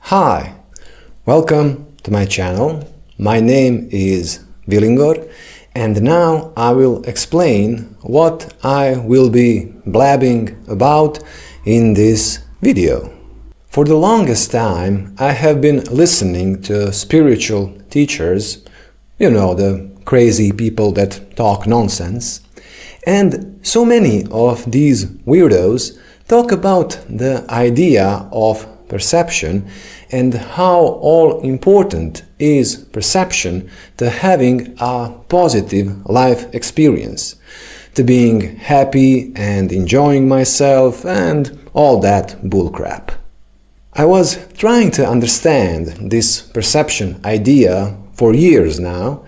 Hi, welcome to my channel. My name is Vilingor, and now I will explain what I will be blabbing about in this video. For the longest time, I have been listening to spiritual teachers, the crazy people that talk nonsense, and so many of these weirdos talk about the idea of perception and how all-important is perception to having a positive life experience, to being happy and enjoying myself and all that bullcrap. I was trying to understand this perception idea for years now,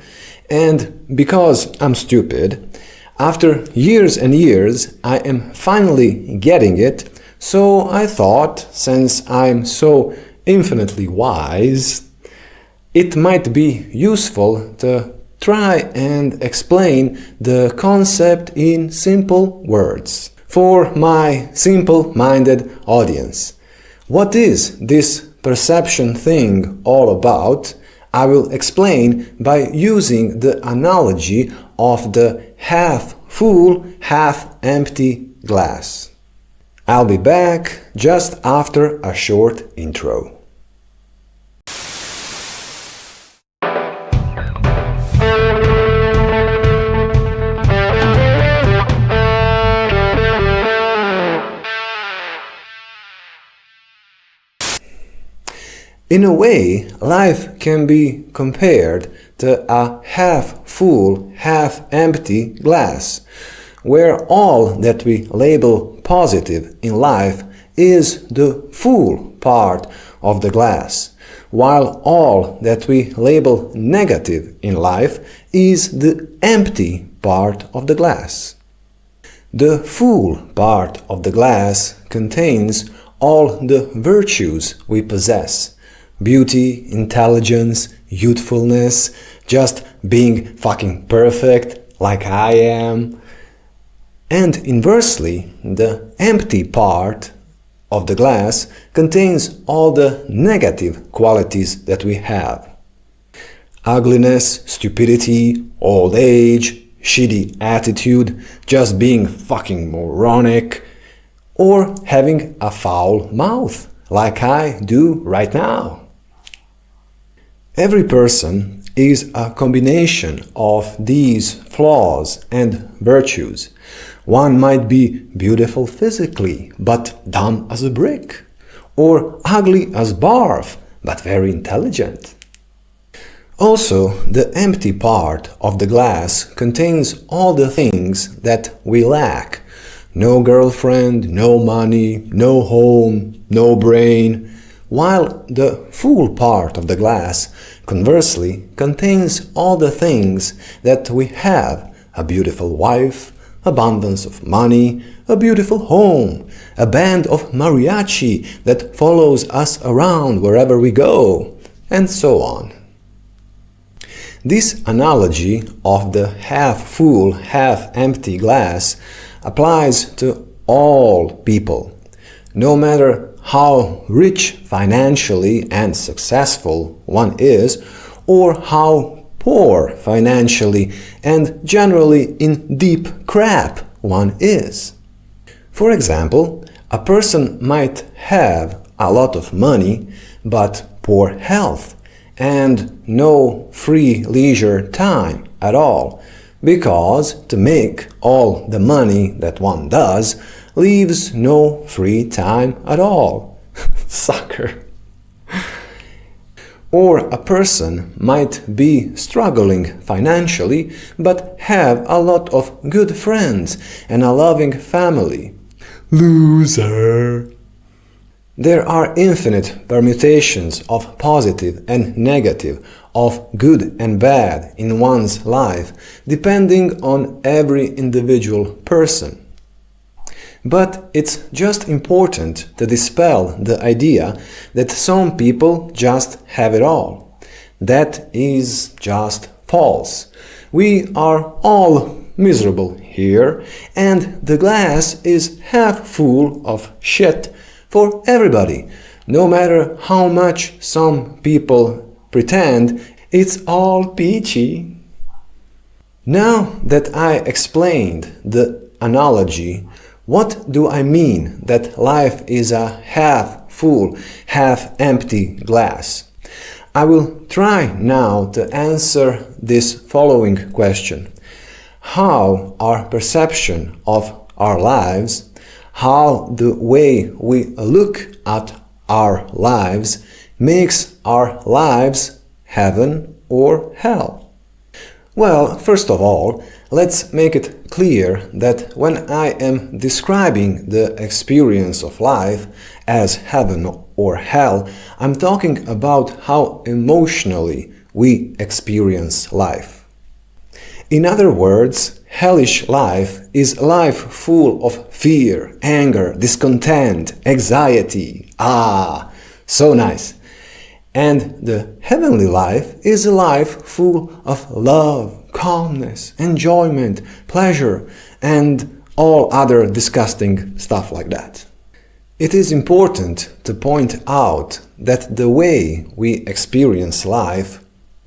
and because I'm stupid, after years and years I am finally getting it. So I thought, since I'm so infinitely wise, it might be useful to try and explain the concept in simple words for my simple-minded audience. What is this perception thing all about? I will explain by using the analogy of the half-full, half-empty glass. I'll be back just after a short intro. In a way, life can be compared to a half-full, half-empty glass, where all that we label positive in life is the full part of the glass, while all that we label negative in life is the empty part of the glass. The full part of the glass contains all the virtues we possess: beauty, intelligence, youthfulness, just being fucking perfect like I am. And inversely, the empty part of the glass contains all the negative qualities that we have: ugliness, stupidity, old age, shitty attitude, just being fucking moronic, or having a foul mouth like I do right now. Every person is a combination of these flaws and virtues. One might be beautiful physically, but dumb as a brick, or ugly as barf, but very intelligent. Also, the empty part of the glass contains all the things that we lack: no girlfriend, no money, no home, no brain, while the full part of the glass, conversely, contains all the things that we have: a beautiful wife, abundance of money, a beautiful home, a band of mariachi that follows us around wherever we go, and so on. This analogy of the half-full, half-empty glass applies to all people, no matter how rich financially and successful one is, or how poor financially and generally in deep crap one is. For example, a person might have a lot of money but poor health and no free leisure time at all, because to make all the money that one does leaves no free time at all. Sucker. Or a person might be struggling financially but have a lot of good friends and a loving family. Loser. There are infinite permutations of positive and negative, of good and bad in one's life, depending on every individual person. But it's just important to dispel the idea that some people just have it all. That is just false. We are all miserable here, and the glass is half full of shit for everybody, No matter how much some people pretend, it's all peachy. Now that I explained the analogy, what do I mean that life is a half full, half empty glass? I will try now to answer this following question. How our perception of our lives, how the way we look at our lives makes our lives heaven or hell? Well, first of all, let's make it clear that when I am describing the experience of life as heaven or hell, I'm talking about how emotionally we experience life. In other words, hellish life is a life full of fear, anger, discontent, anxiety. Ah, so nice. And the heavenly life is a life full of love, calmness, enjoyment, pleasure, and all other disgusting stuff like that. It is important to point out that the way we experience life,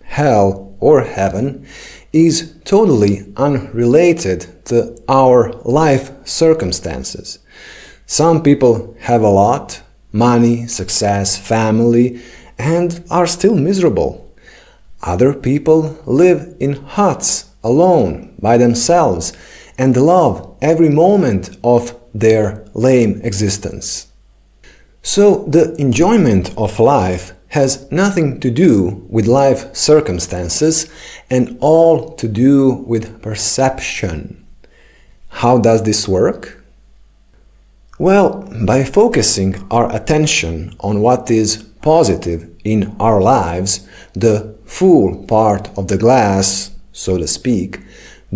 hell or heaven, is totally unrelated to our life circumstances. Some people have a lot, money, success, family, and are still miserable. Other people live in huts alone by themselves and love every moment of their lame existence. So the enjoyment of life has nothing to do with life circumstances and all to do with perception. How does this work? Well, by focusing our attention on what is positive in our lives, the full part of the glass, so to speak,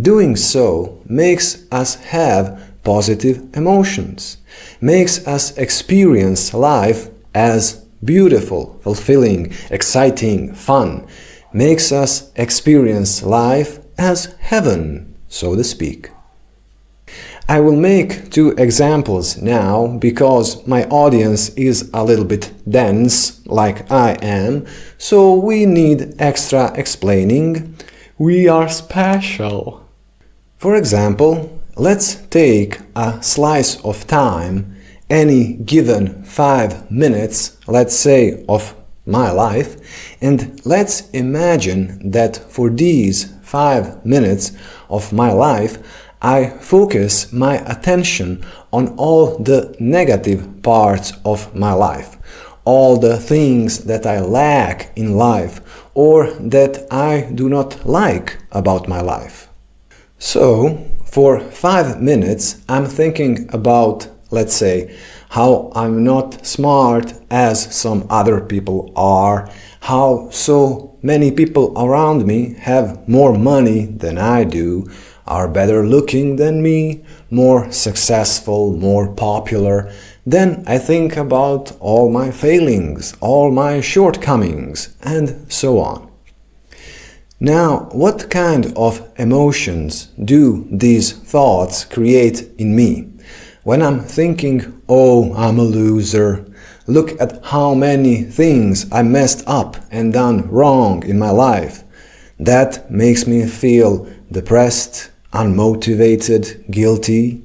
doing so makes us have positive emotions, makes us experience life as beautiful, fulfilling, exciting, fun, makes us experience life as heaven, so to speak. I will make two examples now because my audience is a little bit dense, like I am, so we need extra explaining. We are special. For example, let's take a slice of time, any given 5 minutes, let's say, of my life, and let's imagine that for these 5 minutes of my life, I focus my attention on all the negative parts of my life, all the things that I lack in life or that I do not like about my life. So, for 5 minutes, I'm thinking about, let's say, how I'm not smart as some other people are, how so many people around me have more money than I do, are better looking than me, more successful, more popular. Then I think about all my failings, all my shortcomings, and so on. Now, what kind of emotions do these thoughts create in me? When I'm thinking, oh, I'm a loser, look at how many things I messed up and done wrong in my life, that makes me feel depressed, unmotivated, guilty.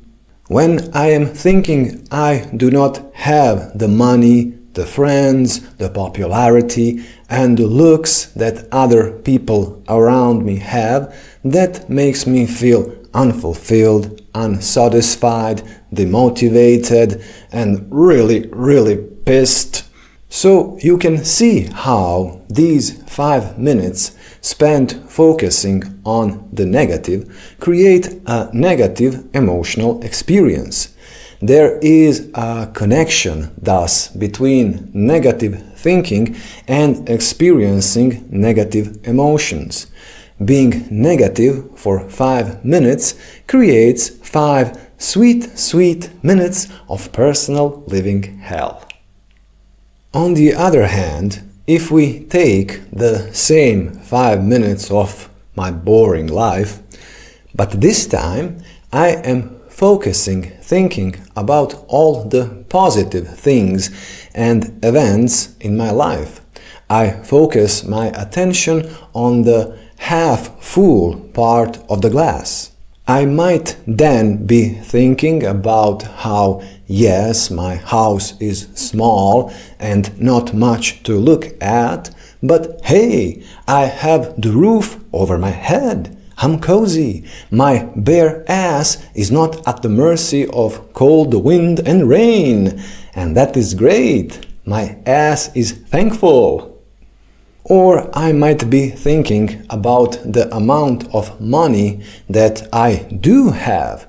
When I am thinking I do not have the money, the friends, the popularity, and the looks that other people around me have, that makes me feel unfulfilled, unsatisfied, demotivated, and really pissed. So you can see how these 5 minutes spent focusing on the negative create a negative emotional experience. There is a connection, thus, between negative thinking and experiencing negative emotions. Being negative for 5 minutes creates 5 sweet minutes of personal living hell. On the other hand, if we take the same 5 minutes of my boring life, but this time I am thinking about all the positive things and events in my life. I focus my attention on the half-full part of the glass. I might then be thinking about how, yes, my house is small and not much to look at, but hey, I have the roof over my head. I'm cozy. My bare ass is not at the mercy of cold wind and rain. And that is great. My ass is thankful. Or I might be thinking about the amount of money that I do have,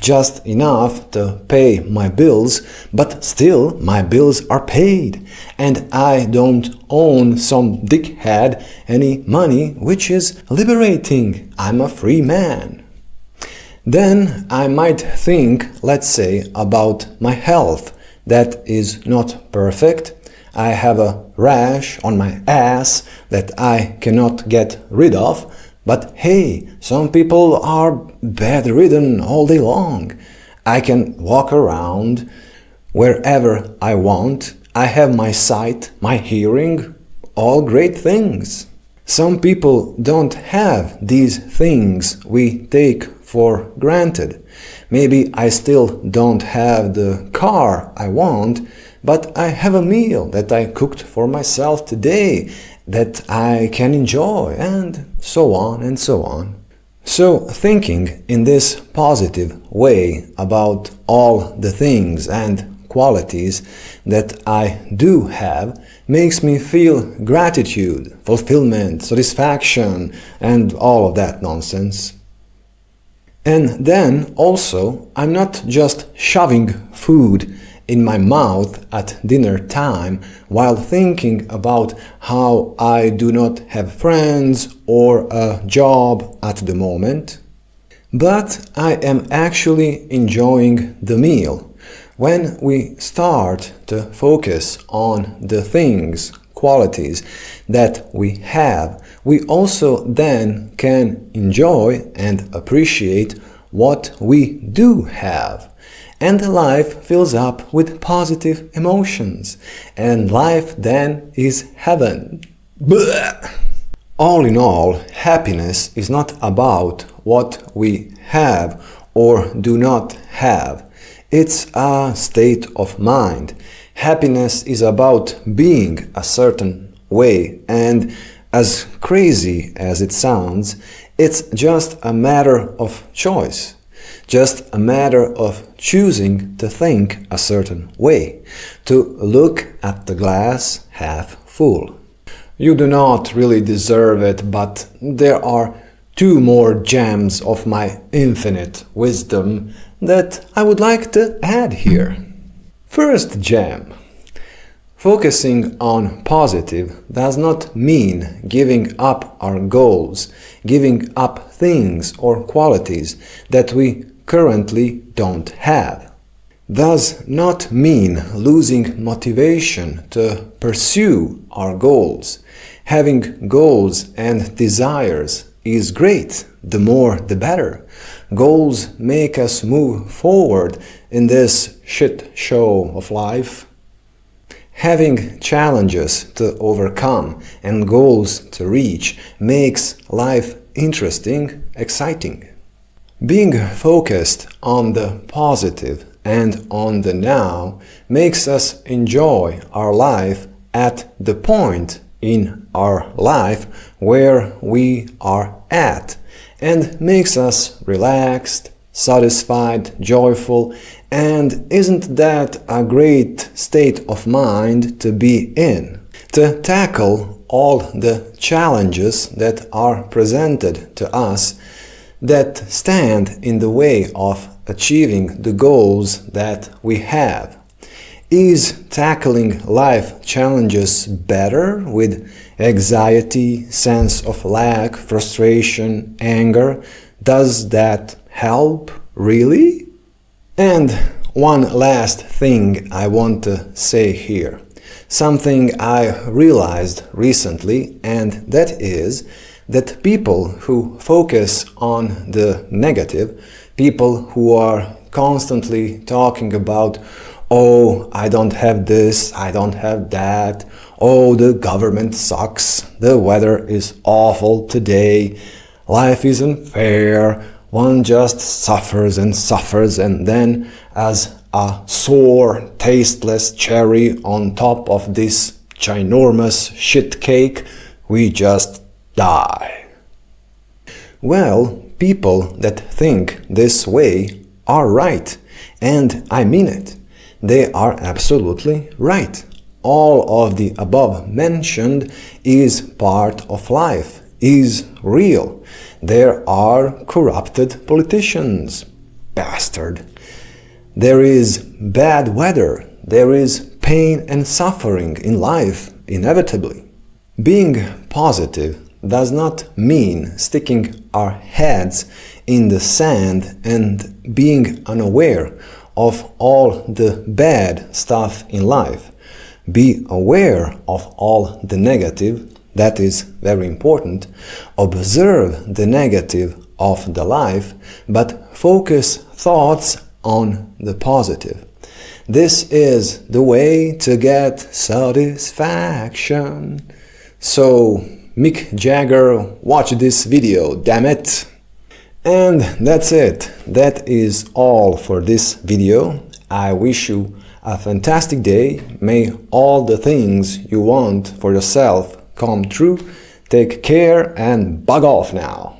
just enough to pay my bills, but still my bills are paid, and I don't own some dickhead any money, which is liberating. I'm a free man. Then I might think, let's say, about my health that is not perfect. I have a rash on my ass that I cannot get rid of, but hey, some people are bedridden all day long. I can walk around wherever I want. I have my sight, my hearing, all great things. Some people don't have these things we take for granted. Maybe I still don't have the car I want, but I have a meal that I cooked for myself today that I can enjoy, and so on and so on. So thinking in this positive way about all the things and qualities that I do have makes me feel gratitude, fulfillment, satisfaction, and all of that nonsense. And then also, I'm not just shoving food in my mouth at dinner time while thinking about how I do not have friends or a job at the moment. But I am actually enjoying the meal. When we start to focus on the things, qualities that we have, we also then can enjoy and appreciate what we do have. And life fills up with positive emotions, and life then is heaven. Blech. All in all, happiness is not about what we have or do not have. It's a state of mind. Happiness is about being a certain way, and as crazy as it sounds, it's just a matter of choice. Just a matter of choosing to think a certain way, to look at the glass half full. You do not really deserve it, but there are 2 more gems of my infinite wisdom that I would like to add here. First gem. Focusing on positive does not mean giving up our goals, giving up things or qualities that we currently don't have. Does not mean losing motivation to pursue our goals. Having goals and desires is great, the more the better. Goals make us move forward in this shit show of life. Having challenges to overcome and goals to reach makes life interesting, exciting. Being focused on the positive and on the now makes us enjoy our life at the point in our life where we are at, and makes us relaxed, satisfied, joyful, and isn't that a great state of mind to be in? To tackle all the challenges that are presented to us that stand in the way of achieving the goals that we have. Is tackling life challenges better with anxiety, sense of lack, frustration, anger? Does that help, really? And one last thing I want to say here. Something I realized recently, and that is that people who focus on the negative, people who are constantly talking about Oh, I don't have this, I don't have that. Oh, the government sucks. The weather is awful today. Life isn't fair. One just suffers and then, as a sour, tasteless cherry on top of this ginormous shit cake, we just die. Well, people that think this way are right, and I mean it. They are absolutely right. All of the above mentioned is part of life, is real. There are corrupted politicians. Bastard. There is bad weather. There is pain and suffering in life, inevitably. Being positive does not mean sticking our heads in the sand and being unaware of all the bad stuff in life. Be aware of all the negative, that is very important. Observe the negative of the life, but focus thoughts on the positive. This is the way to get satisfaction. So, Mick Jagger, watch this video, damn it! And that's it. That is all for this video. I wish you a fantastic day. May all the things you want for yourself come true. Take care and bug off now.